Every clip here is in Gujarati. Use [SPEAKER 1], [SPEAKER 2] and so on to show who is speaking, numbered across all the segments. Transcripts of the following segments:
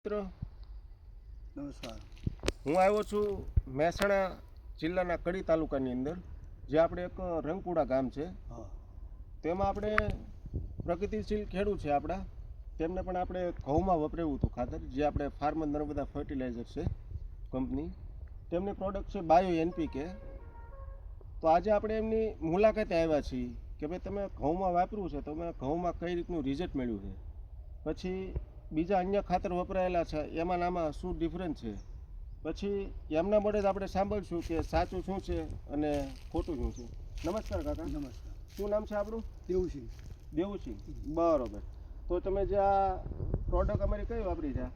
[SPEAKER 1] મિત્રો
[SPEAKER 2] નમસ્કાર.
[SPEAKER 1] હું આવ્યો છું મહેસાણા જિલ્લાના કડી તાલુકાની અંદર, જે આપણે એક રંગપુરા ગામ છે.
[SPEAKER 2] હા,
[SPEAKER 1] તેમાં આપણે પ્રગતિશીલ ખેડૂત છે આપણા, તેમને પણ આપણે ઘઉંમાં વપરાયું હતું ખાતર, જે આપણે ફાર્મર નર્મદા ફર્ટિલાઇઝર છે કંપની. તેમની પ્રોડક્ટ છે બાયો એનપીકે. તો આજે આપણે એમની મુલાકાતે આવ્યા છીએ કે ભાઈ તમે ઘઉંમાં વાપર્યું છે, તમે ઘઉંમાં કઈ રીતનું રિઝલ્ટ મળ્યું છે, પછી બીજા અન્ય ખાતર વપરાયેલા છે એમાં આમાં શું ડિફરન્સ છે, પછી એમના મળે જ આપણે સાંભળશું કે સાચું શું છે અને ખોટું શું છે. નમસ્કાર કાકા.
[SPEAKER 2] નમસ્કાર.
[SPEAKER 1] શું નામ છે આપણું?
[SPEAKER 2] દેવુસિંહ.
[SPEAKER 1] દેવુસિંહ. બરોબર. તો તમે જે આ પ્રોડક્ટ અમારી કઈ વાપરી છે?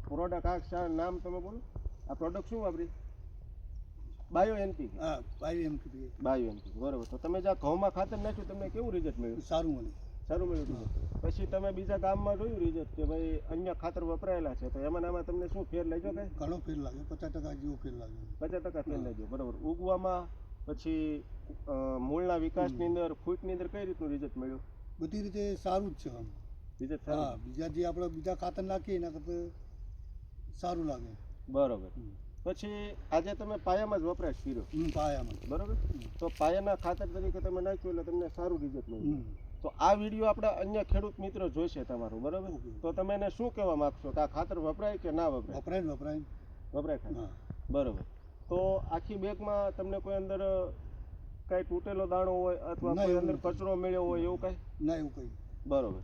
[SPEAKER 1] પ્રોડક્ટ આ નામ તમે બોલો. આ પ્રોડક્ટ શું વાપરી? Bio NP.
[SPEAKER 2] હા, બાયો એનપી.
[SPEAKER 1] બાયો એનપી, બરોબર. તો તમે જે આ ઘઉંમાં ખાતર નાખ્યું, તમને કેવું રિઝલ્ટ મળ્યું?
[SPEAKER 2] સારું મળ્યું.
[SPEAKER 1] સારું મળ્યું. પછી તમે બીજા ગામમાં જોયું રિઝલ્ટ કે ભાઈ અન્ય ખાતર વપરાયેલા છે, તો એમાં તમને શું ફેર લાગ્યો? કઈ
[SPEAKER 2] ઘણો ફેર લાગ્યો, 50% જેવો ફેર લાગ્યો.
[SPEAKER 1] 50% ફેર લાગ્યો, બરોબર. ઉગવામાં પછી મૂળના વિકાસની અંદર, ફૂટની અંદર કઈ રીતનું રિઝલ્ટ મળ્યું?
[SPEAKER 2] બધી રીતે સારું જ છે આમ.
[SPEAKER 1] રિઝલ્ટ
[SPEAKER 2] હા,
[SPEAKER 1] સારું.
[SPEAKER 2] બીજા જે આપણે બીજા ખાતર નાખીએ એના કરતાં સારું લાગે.
[SPEAKER 1] બરોબર. પછી આજે તમે પાયામાં જ વપરાશ કર્યો.
[SPEAKER 2] પાયામાં.
[SPEAKER 1] બરોબર. તો પાયાના ખાતર તરીકે તમે નાખ્યું એટલે તમને સારું રિઝલ્ટ મળ્યું. તો આ વિડીયો આપણા અન્ય ખેડૂત મિત્રો જોઈશે તમારું, બરોબર. તો તમે એને શું કહેવા માંગશો કે આ ખાતર વપરાય કે ના વપરાય? વપરાય ખાતર. બરોબર. તો આખી બેગમાં તમને કોઈ અંદર કઈ તૂટેલો દાણો હોય અથવા કોઈ અંદર કચરો મળ્યો હોય એવું કઈ?
[SPEAKER 2] ના, એવું કઈ.
[SPEAKER 1] બરોબર.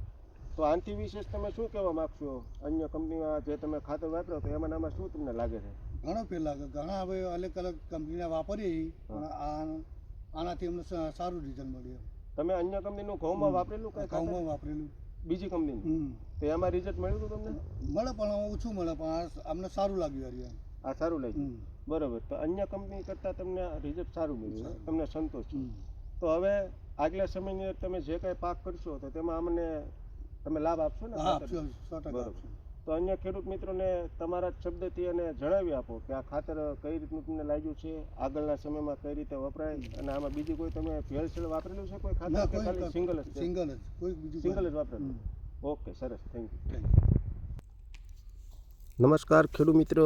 [SPEAKER 1] તો આનાથી વિશેષ તમે શું કહેવા માંગશો અન્ય કંપનીમાં જે તમે ખાતર વાપરો તો એમાં શું તમને લાગે છે?
[SPEAKER 2] ઘણો ફેર લાગે. ઘણા હવે અલગ અલગ કંપનીના વાપરીએ પણ આનાથી અમને સારું રિઝલ્ટ મળ્યું.
[SPEAKER 1] તમે અન્ય કંપનીનું ઘઉંમાં વાપરેલું? કઈ
[SPEAKER 2] ઘઉંમાં વાપરેલું
[SPEAKER 1] બીજી કંપનીનું? તો એમાં રિઝલ્ટ મળ્યું હતું તમને?
[SPEAKER 2] મળે પણ ઓછું મળે, પણ અમને સારું લાગ્યું યાર.
[SPEAKER 1] આ સારું લાગ્યું. બરોબર. તો અન્ય કંપની કરતાં તમને રિઝલ્ટ સારું મળ્યું, તમને સંતોષ છે. તો હવે આગલા સમયની અંદર તમે જે કાંઈ પાક કરશો તો તેમાં અમને તમે લાભ આપશો ને?
[SPEAKER 2] આપશો, 100% આપશો.
[SPEAKER 1] તો અન્ય ખેડૂત મિત્રોને તમારા શબ્દથી અને જણાવી આપો કે આ ખાતર કઈ રીતનું તમને લાગ્યું છે, આગળના સમયમાં કઈ રીતે વપરાય, અને આમાં બીજી કોઈ તમે ભેળસેળ વાપરેલું છે કોઈ ખાતર કે ખાલી સિંગલ જ?
[SPEAKER 2] સિંગલ જ, કોઈ બીજું
[SPEAKER 1] સિંગલ જ વાપરેલું. ઓકે, સરસ, થેન્ક યુ.
[SPEAKER 2] યુ.
[SPEAKER 1] નમસ્કાર ખેડૂત મિત્રો.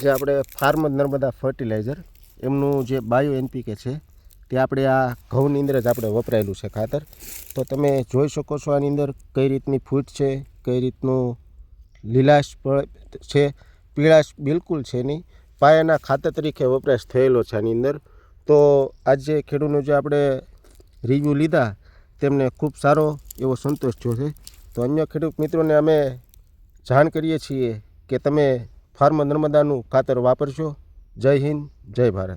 [SPEAKER 1] જે આપણે ફાર્મર નર્મદા ફર્ટિલાઇઝર એમનું જે બાયો એનપીકે છે તે આપણે આ ઘઉંની અંદર જ આપણે વપરાયેલું છે ખાતર. તો તમે જોઈ શકો છો આની અંદર કઈ રીતની ફૂટ છે, કઈ રીતનું લીલાશ છે, પીળાશ બિલકુલ છે નહીં. પાયાના ખાતર તરીકે વપરાશ થયેલો છે આની અંદર. તો આજે ખેડૂતનો જે આપણે રિવ્યૂ લીધા તેમને ખૂબ સારો એવો સંતોષ થયો છે. તો અન્ય ખેડૂત મિત્રોને અમે જાણ કરીએ છીએ કે તમે ફાર્મર નર્મદાનું ખાતર વાપરશો. જય હિન્દ, જય ભારત.